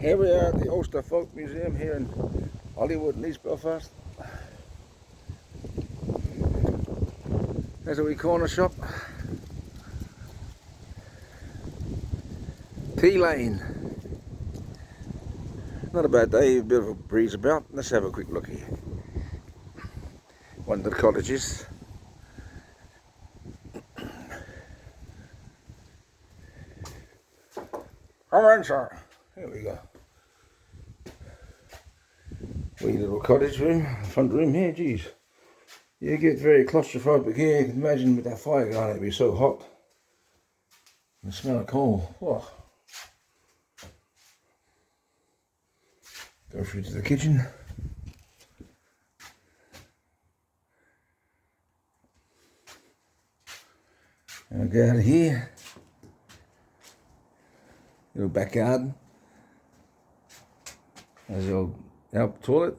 Here we are at the Ulster Folk Museum here in Hollywood in East Belfast. There's a wee corner shop. Tea Lane. Not a bad day, a bit of a breeze about. Let's have a quick look here. One of the cottages. Come on, sir. Here we go. Wee little cottage room, front room here, geez. You get very claustrophobic here. You can imagine with that fire going, it'd be so hot. The smell of coal. Oh. Go through to the kitchen. I'll go out of here. Little back garden. There's the old out toilet.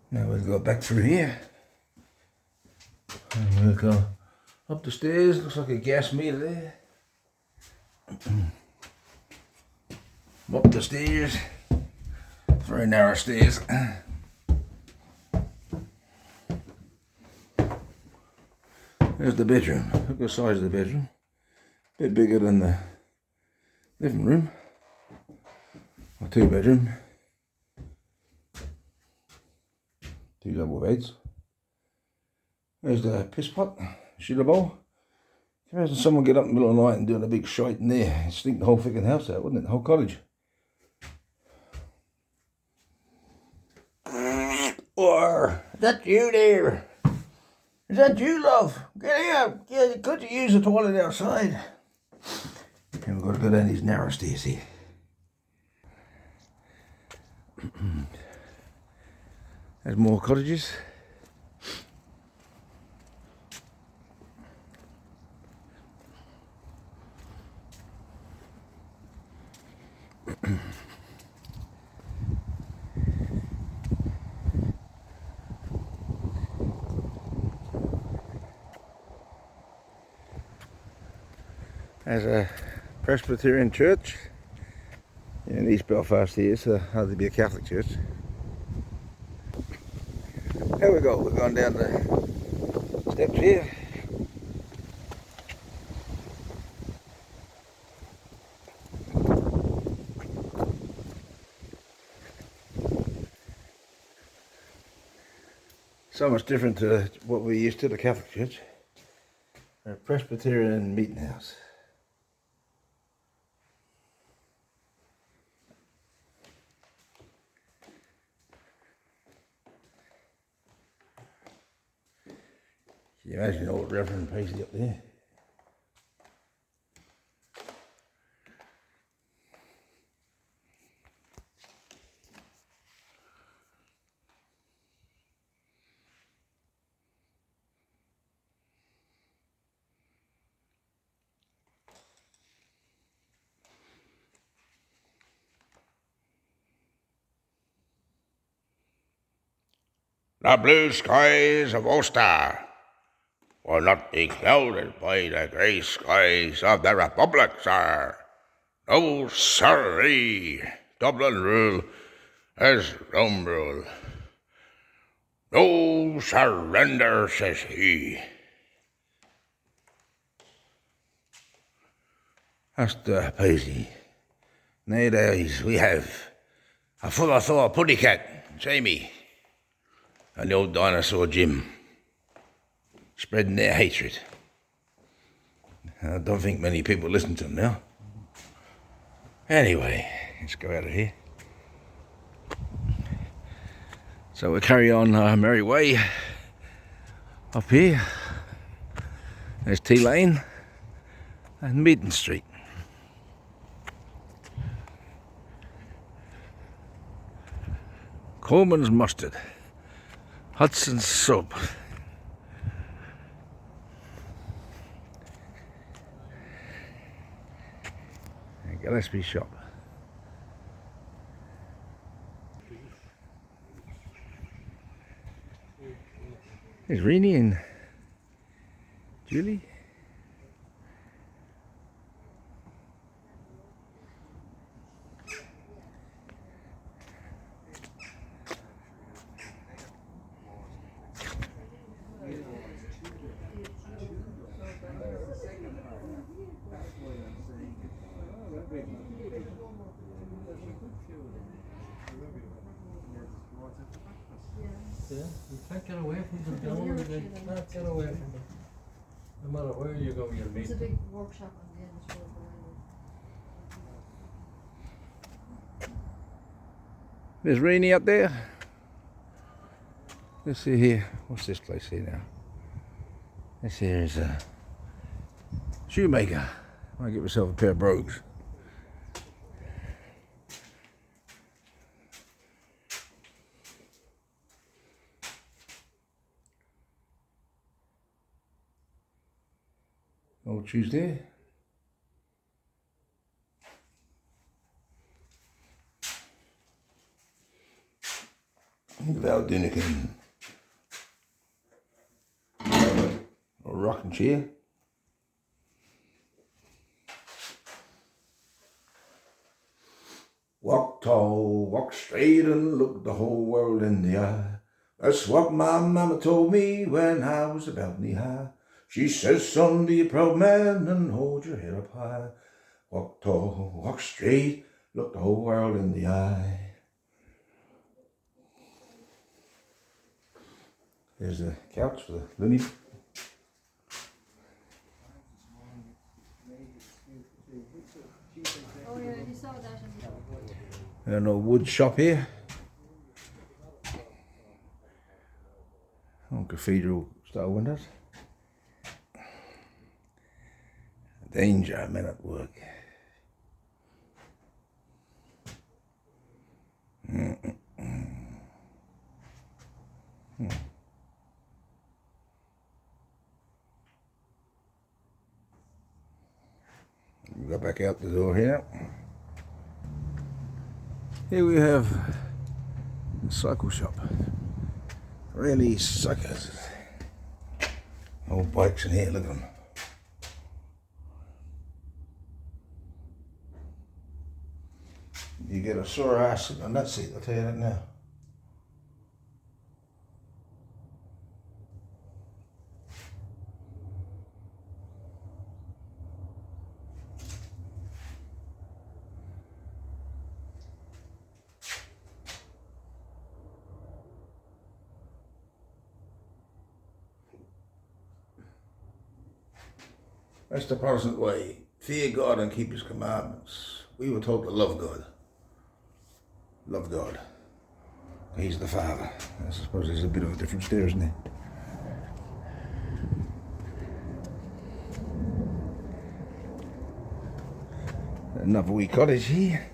Now we'll go back through here. And we'll go up the stairs. Looks like a gas meter there. Up the stairs. Very narrow stairs. There's the bedroom. Look at the size of the bedroom. A bit bigger than the living room. Or two bedroom. Two double beds. There's the piss pot, shooter bowl. Imagine someone get up in the middle of the night and doing a big shite in there and stink the whole freaking house out, wouldn't it? The whole cottage. Or, is that you there? Is that you, love? Get out. Yeah, could you use the toilet outside? And we've got to go down these narrow stairs here. There's more cottages. There's a Presbyterian church in East Belfast here, so hardly be a Catholic church. Here we go, we're going down the steps here. So much different to what we're used to, the Catholic church. A Presbyterian meeting house. Can you imagine old Reverend Paisley up there? The blue skies of Ulster will not be clouded by the grey skies of the Republic, sir. No, sirree. Dublin rule is Rome rule. No surrender, says he. Master Paisley, nowadays we have a full of Thor Puddycat, Jamie, and the old dinosaur Jim, spreading their hatred. I don't think many people listen to them now. Anyway, let's go out of here. So we'll carry on our merry way up here. There's Tea Lane and Meaden Street. Coleman's Mustard, Hudson's Soap. And Gillespie Shop. There's Rennie and Julie. Not get away from them. No matter where you go, you'll meet There's a them. big workshop on the end of the road behind There's Rainy up there. Let's see here. What's this place here now? This here is a shoemaker. Might get myself a pair of brogues. Old Tuesday. Without Dunican. Or rocking chair. Walk tall, walk straight, and look the whole world in the eye. That's what my mama told me when I was about knee high. She says, son, be a proud man and hold your head up high. Walk tall, walk straight, look the whole world in the eye. There's the couch for the loony. Oh yeah, you saw that. And a wood shop here. Oh, cathedral style windows. Danger, men at work. We go back out the door here. Here we have the cycle shop. Really suckers. Old bikes in here, look at them. You get a sore ass sitting on that seat, I'll tell you that now. That's the Protestant way. Fear God and keep his commandments. We were told to love God. Love God. He's the Father. I suppose there's a bit of a difference there, isn't there? Another wee cottage here.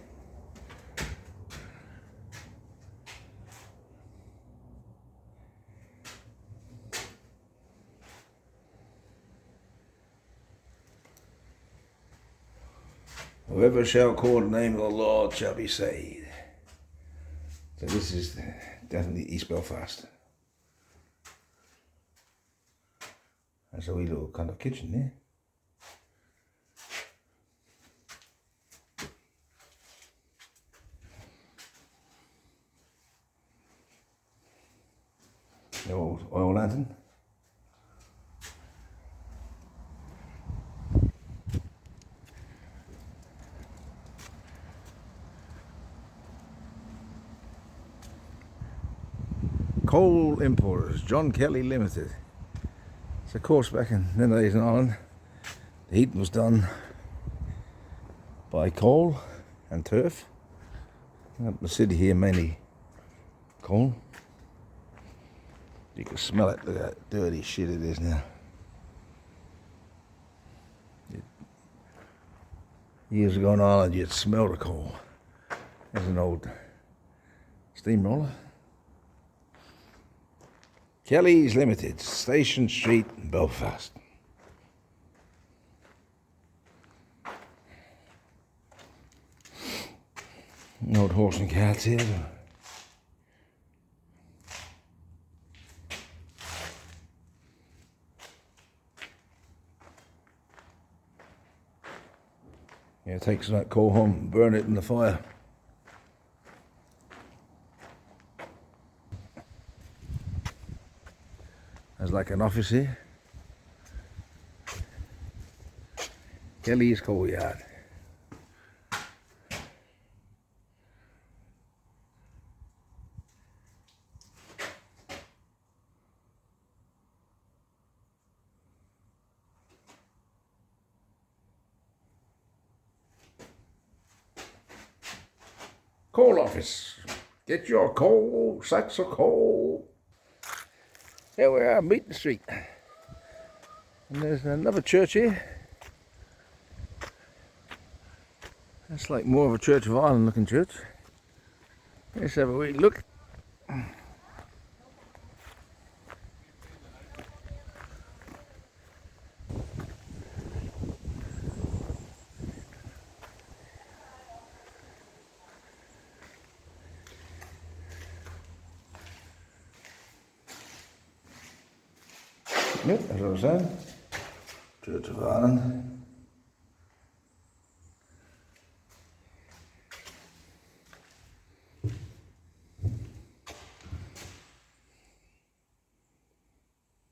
Whoever shall call the name of the Lord shall be saved. So this is definitely East Belfast. That's a wee little kind of kitchen there. The old oil lantern. Coal Importers, John Kelly Limited. So of course back in the days in Ireland, the heating was done by coal and turf. Up in the city here, mainly coal. You can smell it, look at that dirty shit it is now. Years ago in Ireland, you'd smell the coal. There's an old steamroller. Kelly's Limited, Station Street, Belfast. An old horse and carts here. Yeah, take some of that coal home and burn it in the fire. There's like an office here. Kelly's Coal Yard. Coal office. Get your coal, sacks of coal. Here we are, Meeting Street. And there's another church here. That's like more of a Church of Ireland looking church. Let's have a wee look. Yep, as I was saying, Church of Ireland.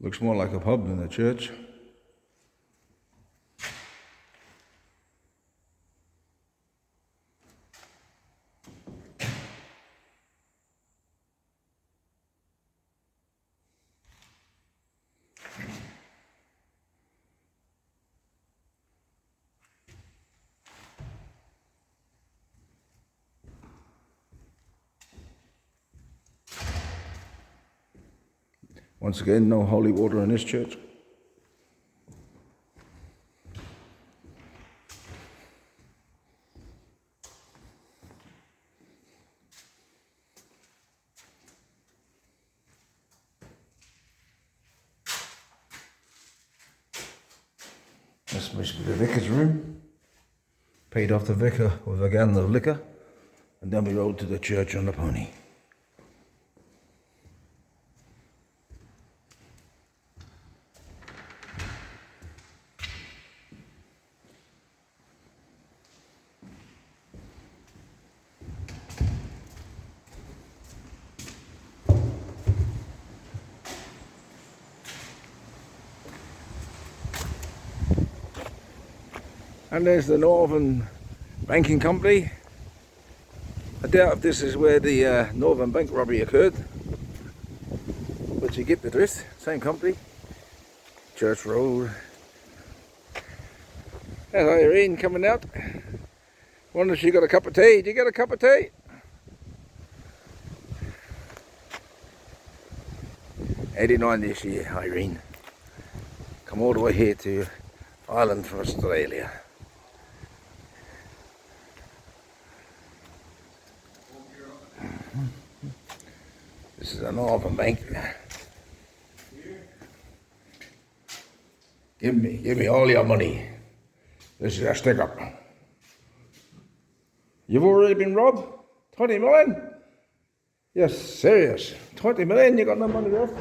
Looks more like a pub than a church. Once again, no holy water in this church. This must be the vicar's room. Paid off the vicar with a gallon of liquor, and then we rode to the church on the pony. And there's the Northern Banking Company. I doubt if this is where the Northern Bank robbery occurred, but you get the drift. Same company. Church Road. There's Irene coming out. Wonder if she got a cup of tea. Did you get a cup of tea? '89 this year, Irene. Come all the way here to Ireland from Australia. This is a Northern Bank. Give me all your money. This is a stick up. You've already been robbed? 20 million? You're serious? 20 million, you got no money left?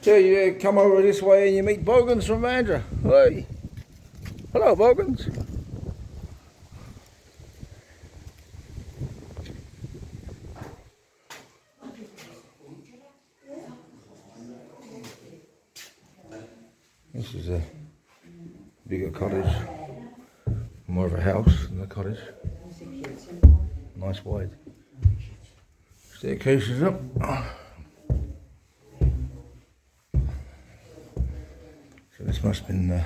So you come over this way and you meet Bogans from Andra. Hey. Hello, Bogans. This is a bigger cottage, more of a house than a cottage. Nice wide. Staircases up. So this must have been.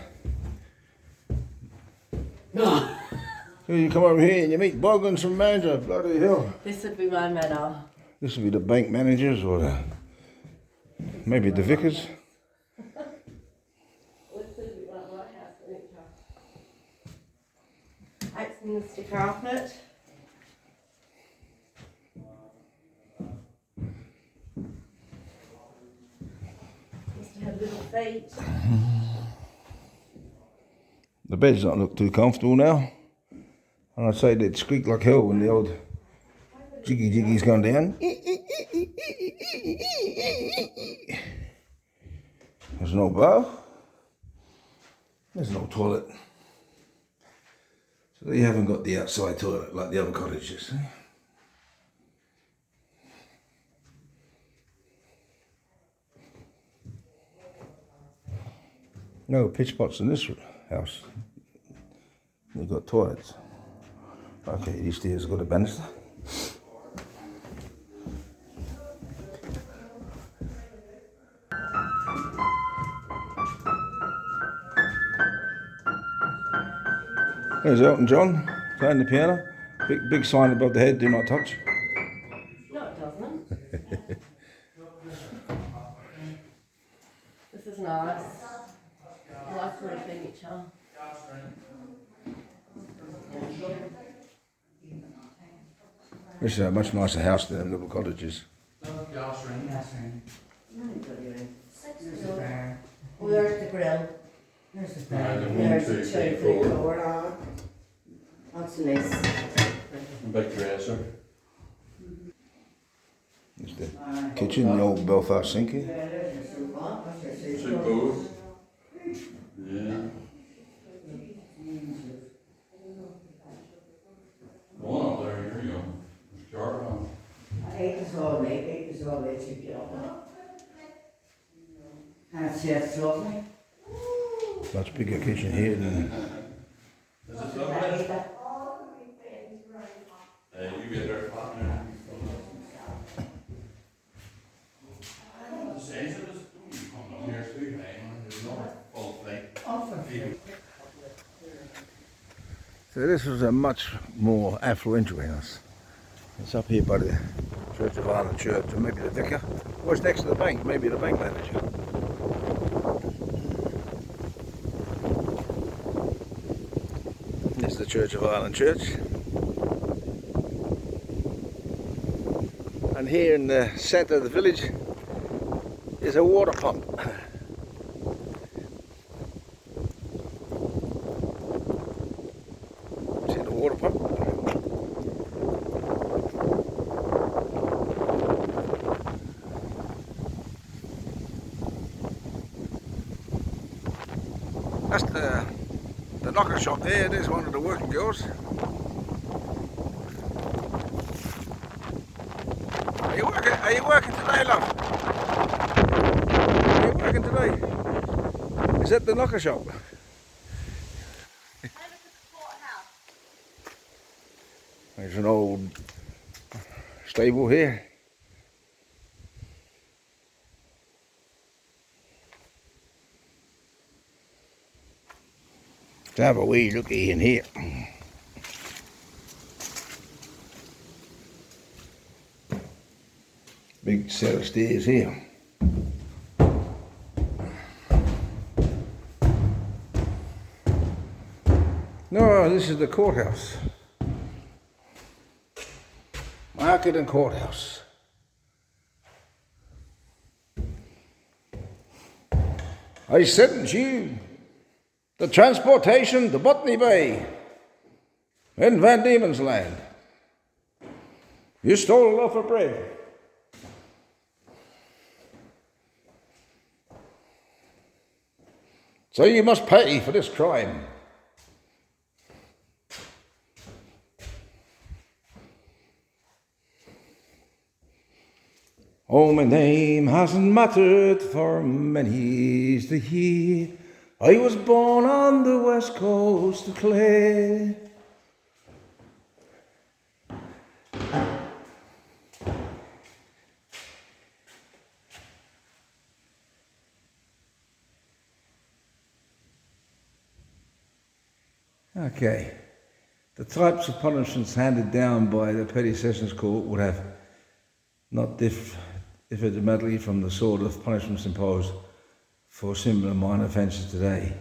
So you come over here and you meet Bogans from Mandra, bloody hell. This would be my manor. This would be the bank managers or maybe the vicars. Axminster carpet. Used to have little feet. The beds don't look too comfortable now. And I'd say they'd squeak like hell when the old jiggy's gone down. There's no bath. There's no toilet. So they haven't got the outside toilet like the other cottages. No pitch pots in this house. They've got toilets. Okay, these stairs have got a banister. There's Elton John playing the piano. Big sign above the head, do not touch. No, it doesn't. This is nice. I like wood furniture. This is a much nicer house than them little cottages. Where's the grill? There's There's the 2, 3, 4. What's this? Big dresser. There's the kitchen, the old Belfast sink here. Soup bowl. Yeah. One up there, here you go. Sharp on. I ate this all night, to get on. And it's lovely. Much bigger kitchen here than. Is it lovely? You get there flat now. The sense of this, you come down here too, man. There's another full thing. So this was a much more affluential house. It's up here by the Church of Ireland Church, or maybe the vicar. Or it's next to the bank, maybe the bank manager. This is the Church of Ireland Church. And here in the centre of the village is a water pump. See the water pump? That's the knocker shop there. There's one of the working girls. Are you working today, love? Are you working today? Is that the knocker shop? There's an old stable here. Let's have a wee looky in here. Big set of stairs here. No, this is the courthouse. Market and courthouse. I sentence you the transportation to Botany Bay in Van Diemen's Land. You stole a loaf of bread. So you must pay for this crime. Oh, my name hasn't mattered for many years to hear. I was born on the west coast of Clare. Okay, the types of punishments handed down by the Petty Sessions Court would have not differed dramatically from the sort of punishments imposed for similar minor offences today.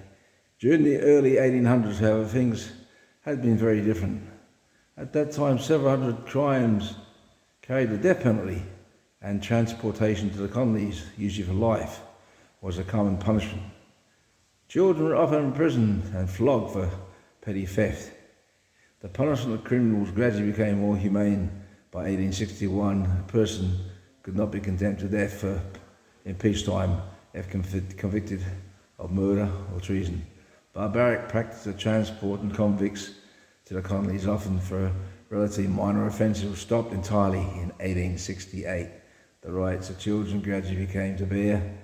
During the early 1800s, however, things had been very different. At that time, several hundred crimes carried the death penalty, and transportation to the colonies, usually for life, was a common punishment. Children were often imprisoned and flogged for petty theft. The punishment of criminals gradually became more humane. By 1861, a person could not be condemned to death in peacetime if convicted of murder or treason. Barbaric practice of transporting convicts to the colonies, often for relatively minor offences, was stopped entirely in 1868. The rights of children gradually came to bear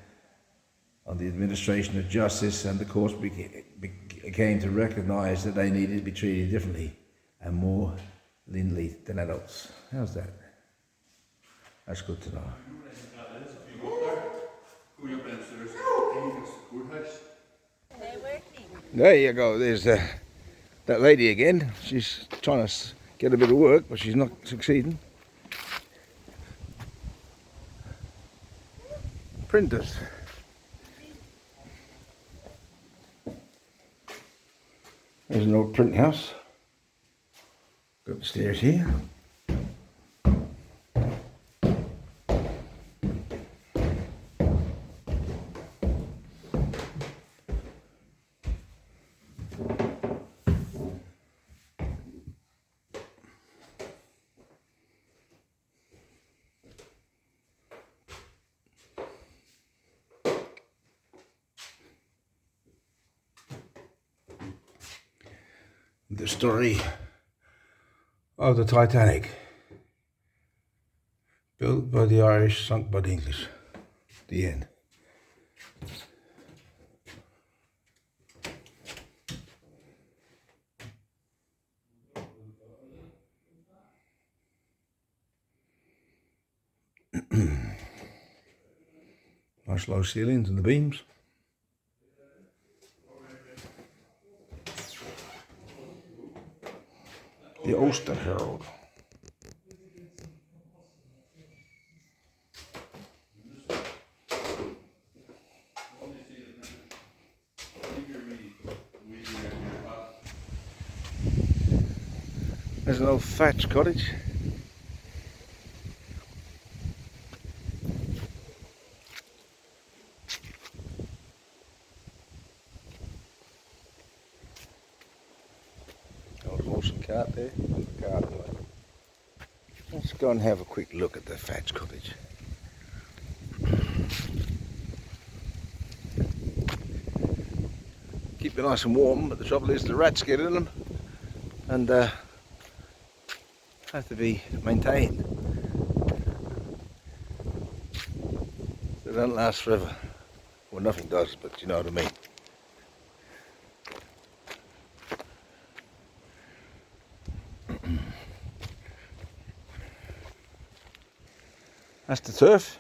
on the administration of justice, and the courts came to recognise that they needed to be treated differently and more leniently than adults. How's that? That's good to know. There you go. There's that lady again. She's trying to get a bit of work, but she's not succeeding. Printers. There's an old print house. Got the stairs here. The story of the Titanic, built by the Irish, sunk by the English. The end. Nice low ceilings and the beams. The Ulster Herald. There's an old thatched cottage. Old horse and cart there. Cart anyway. Let's go and have a quick look at the thatched cottage. Keep it nice and warm, but the trouble is the rats get in them and have to be maintained. They don't last forever. Well, nothing does, but you know what I mean. That's the turf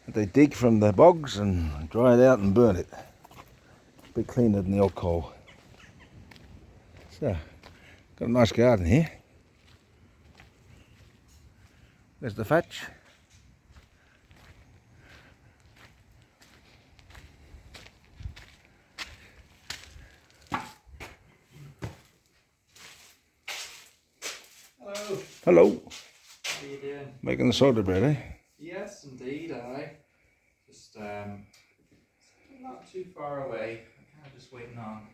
that they dig from the bogs and dry it out and burn it. A bit cleaner than the old coal. So, got a nice garden here. There's the thatch. Hello. Hello. How you doing? Making the soda bread, eh? Yes, indeed. Just not too far away. I'm kind of just waiting on.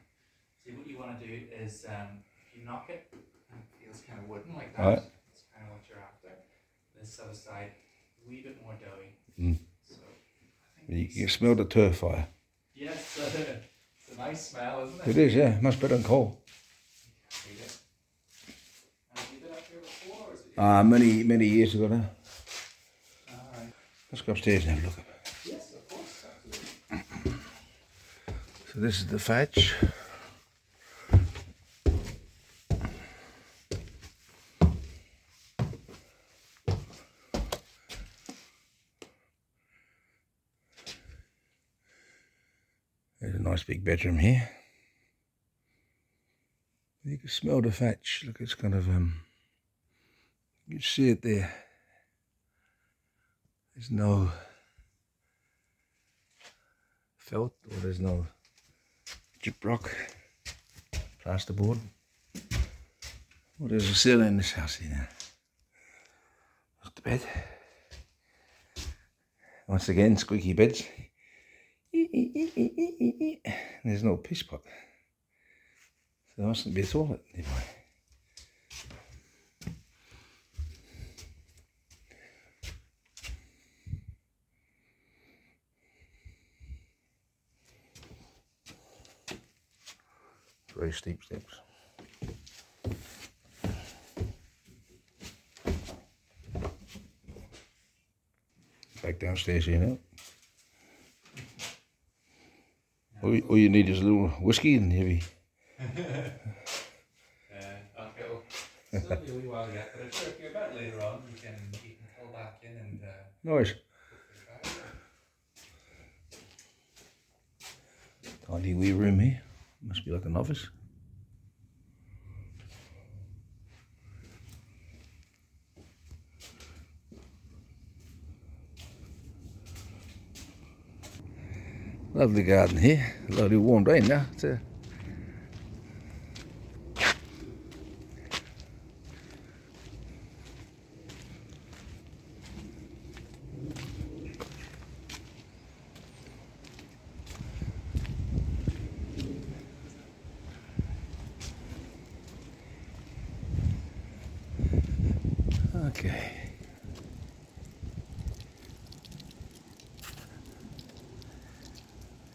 See, what you want to do is if you knock it and it feels kind of wooden like that. Right. That's kind of what you're after. This other side, a wee bit more doughy. Mm. So I think You can smell the turf fire. yes, it's a nice smell, isn't it? It is, yeah. Much better than coal. Read it. Have you been up here before, or is it? Many years ago now. Alright. Let's go upstairs and have a look. Yes, of course, absolutely. So this is the thatch. There's a nice big bedroom here. You can smell the thatch. Look, it's kind of you can see it there. There's no felt, or there's no gyprock, plasterboard. Well, there's a ceiling in this house here now. That's the bed. Once again, squeaky beds. There's no piss pot. So there mustn't be a toilet anyway. Very steep steps. Back downstairs here now. All you need is a little whiskey and you'll be. Okay, well, still be a wee while yet, but I'm sure if you're about later on, you can pull back in and Nice. hopefully try it. Tiny wee room here. Must be like an office. Lovely garden here. Lovely warm rain now. Okay.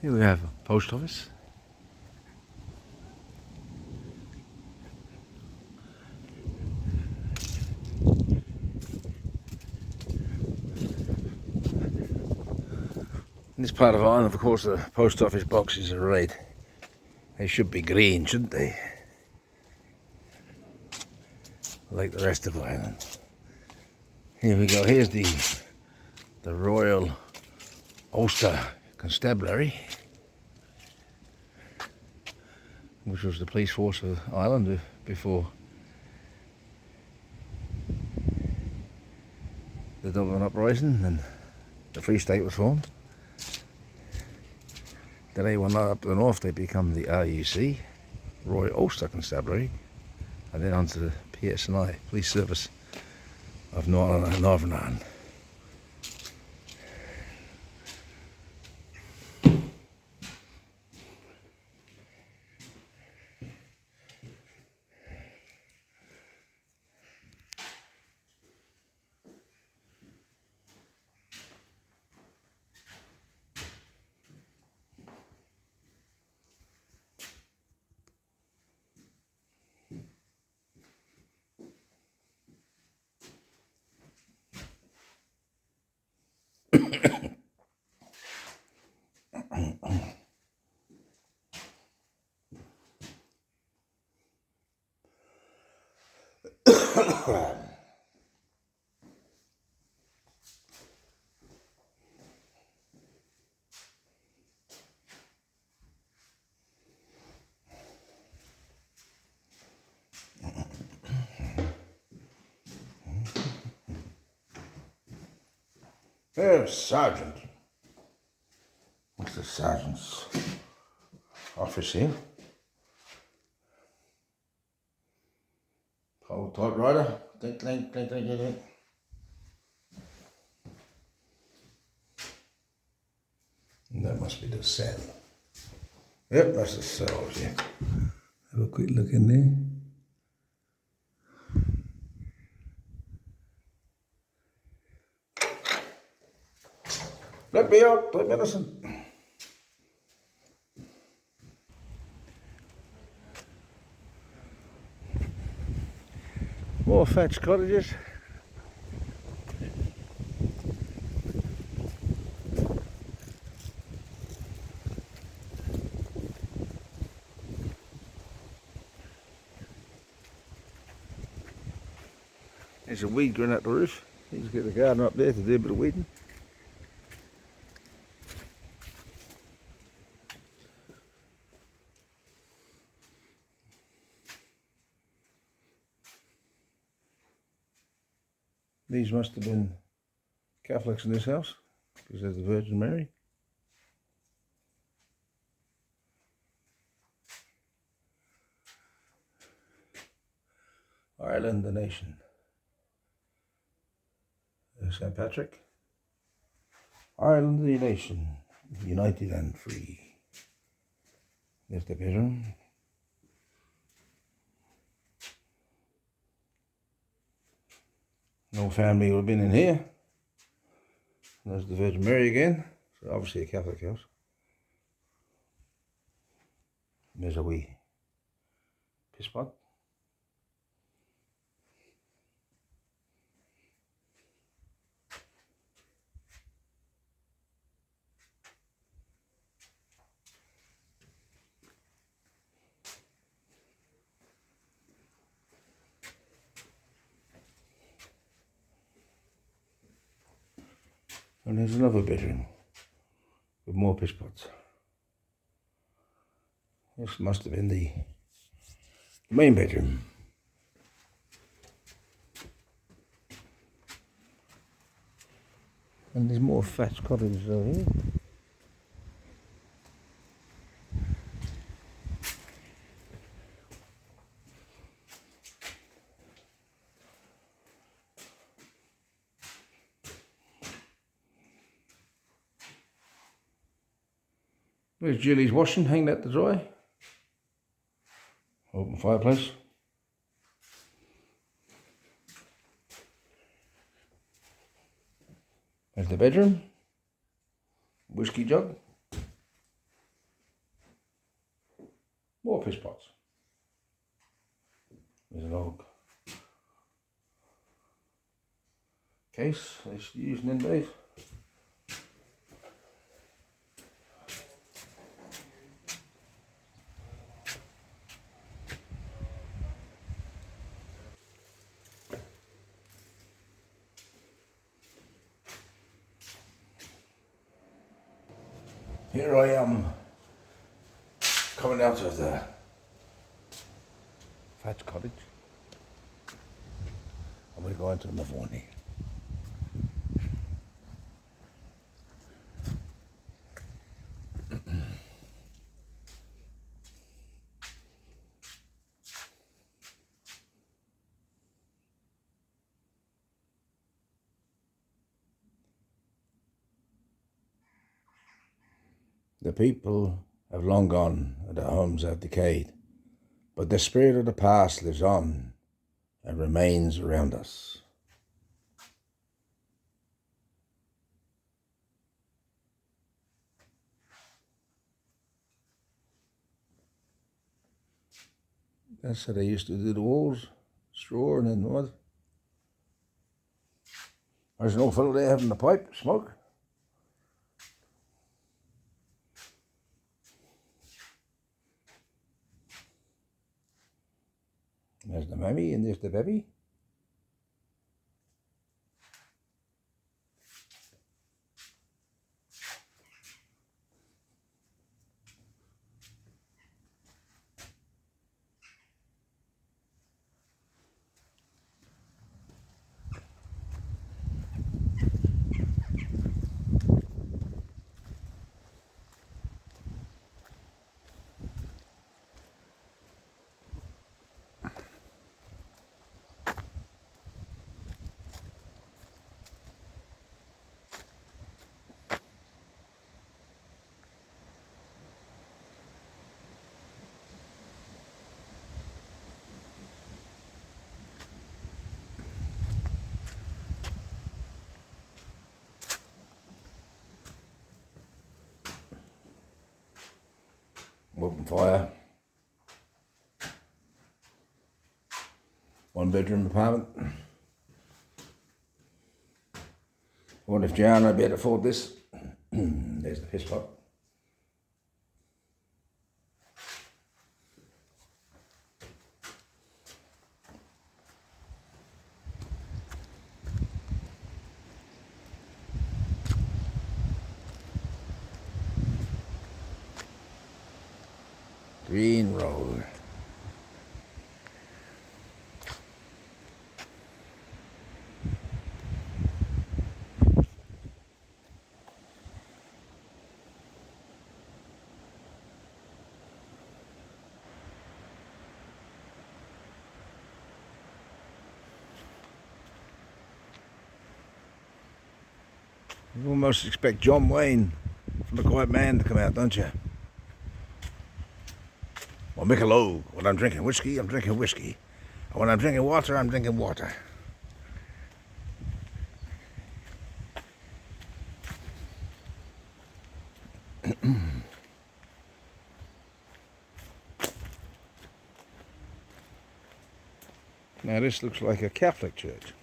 Here we have a post office. In this part of Ireland, of course, the post office boxes are red. They should be green, shouldn't they? Like the rest of Ireland. Here we go. Here's the Royal Ulster Constabulary, which was the police force of Ireland before the Dublin uprising and the Free State was formed. Then they went up the north, they become the RUC, Royal Ulster Constabulary, and then onto the PSNI, Police Service of Northern Ireland. There's Sergeant. What's the Sergeant's office here? Hold tight, rider. Clink, clink, clink, clink, clink. And that must be the cell. Yep, that's the cells, yeah. Have a quick look in there. Let me out, I'm innocent. More thatched cottages. There's a weed growing out the roof. You just get the gardener up there to do a bit of weeding. These must have been Catholics in this house, because there's the Virgin Mary. Ireland, the nation. There's St. Patrick. Ireland, the nation, united and free. There's the bedroom. No family would have been in here. There's the Virgin Mary again. So obviously a Catholic house. There's a wee piss pot. And there's another bedroom with more piss pots. This must have been the main bedroom. And there's more thatched cottages over here. Where's Julie's washing? Hang that to dry. Open fireplace. There's the bedroom. Whiskey jug. More fish pots. There's an old case they used to use in them days. Here I am coming out of the thatched cottage. I'm going to go into the Mavoni. The people have long gone and their homes have decayed, but the spirit of the past lives on and remains around us. That's how they used to do the walls, straw and then mud. There's an old fellow there having a pipe, smoke. There's the mammy and there's the baby. Open fire. 1-bedroom apartment. I wonder if Jan would be able to afford this. There's the piss pot. Green Road. You almost expect John Wayne from The Quiet Man to come out, don't you? Or Michelob. When I'm drinking whiskey, I'm drinking whiskey. And when I'm drinking water, I'm drinking water. Now this looks like a Catholic church.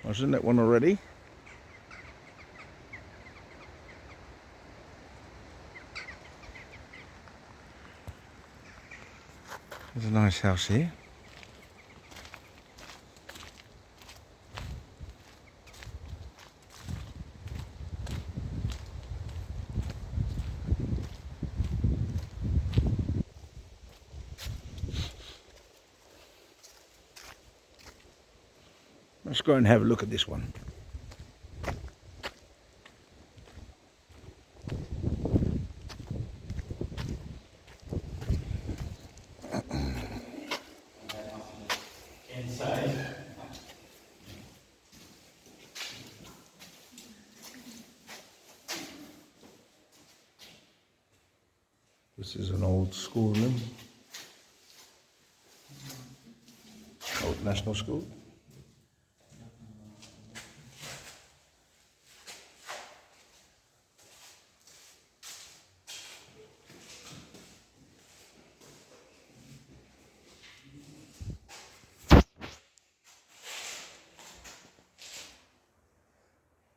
I was in that one already. There's a nice house here. Let's go and have a look at this one. Inside. This is an old schoolroom. Old national school.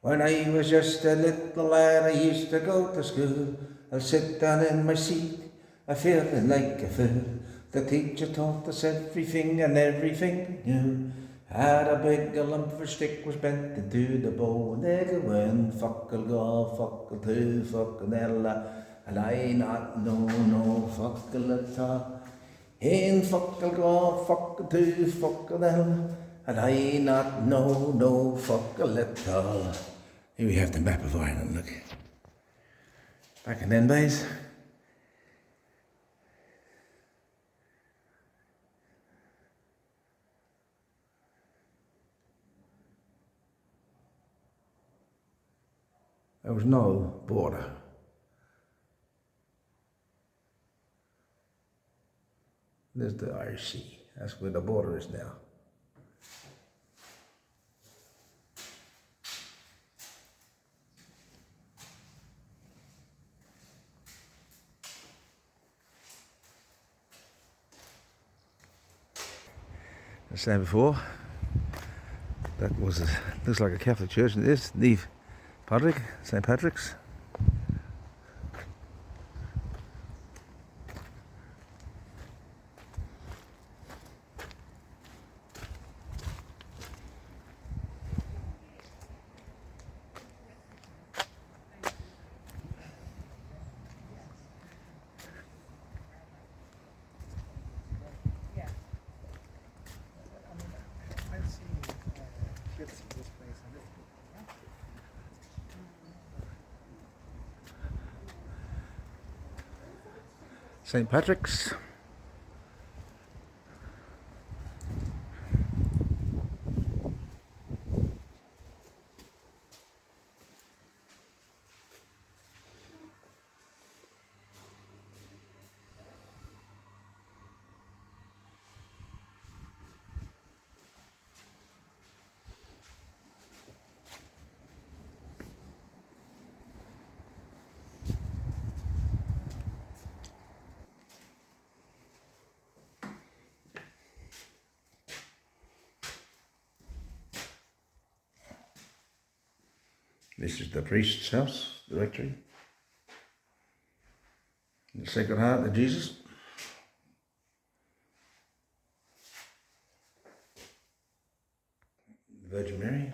When I was just a little lad, I used to go to school. I'll sit down in my seat, I feeling like a fool. The teacher taught us everything and everything new. Had a big lump of stick was bent into the bow, and they go in, fuckle go, fuckle two, fuckle ella, and I not know no fuckle at all. In fuckle go, fuckle two, fuckle ella, and I not know no fuckle at all. Here we have the map of Ireland, look. Back in them days. There was no border. There's the Irish Sea. That's where the border is now. As I said before, that was looks like a Catholic church, and it is Neve Patrick, St. Patrick's. St. Patrick's. This is the priest's house, the rectory. The Sacred Heart of Jesus. The Virgin Mary.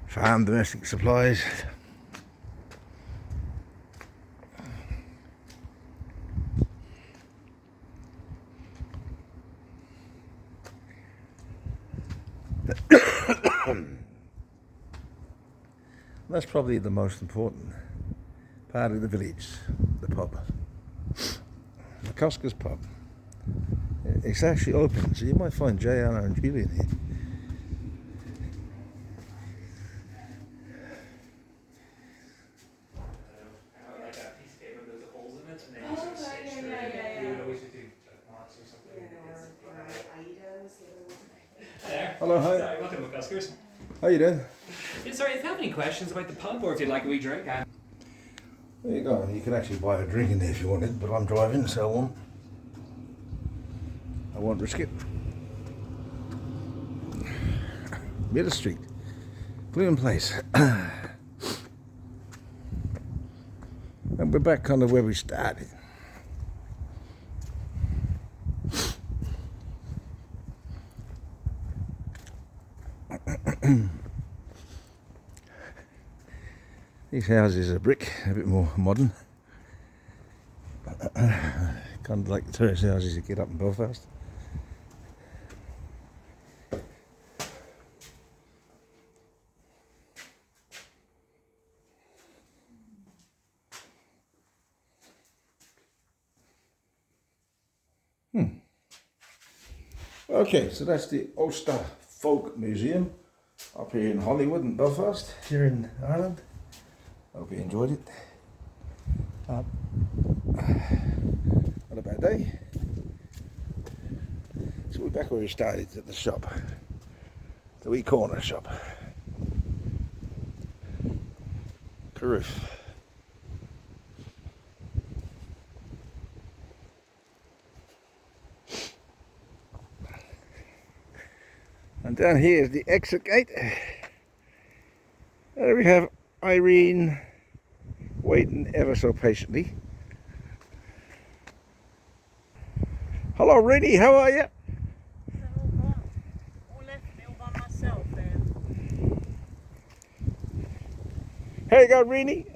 Farm domestic supplies. That's probably the most important part of the village, the pub. The Cosker's pub. It's actually open, so you might find JR and Julian here. Hello, hi. Sorry, welcome to McCuskers. How you doing? Yeah, sorry, if you have any questions about the pub or if you'd like a wee drink, There you go. You can actually buy a drink in there if you wanted, but I'm driving, so I won't risk it. Middle Street, William Place. And we're back kind of where we started. These houses are brick, a bit more modern. Kind of like the terrace houses you get up in Belfast. Okay, so that's the Ulster Folk Museum up here in Hollywood in Belfast, here in Ireland. Hope you enjoyed it. Not a bad day. So we're back where we started, at the shop, the wee corner shop. Caroof. And down here is the exit gate. There we have Irene waiting ever so patiently. Hello, Rennie, how are you? All left me all by myself there. Here you go, Rennie.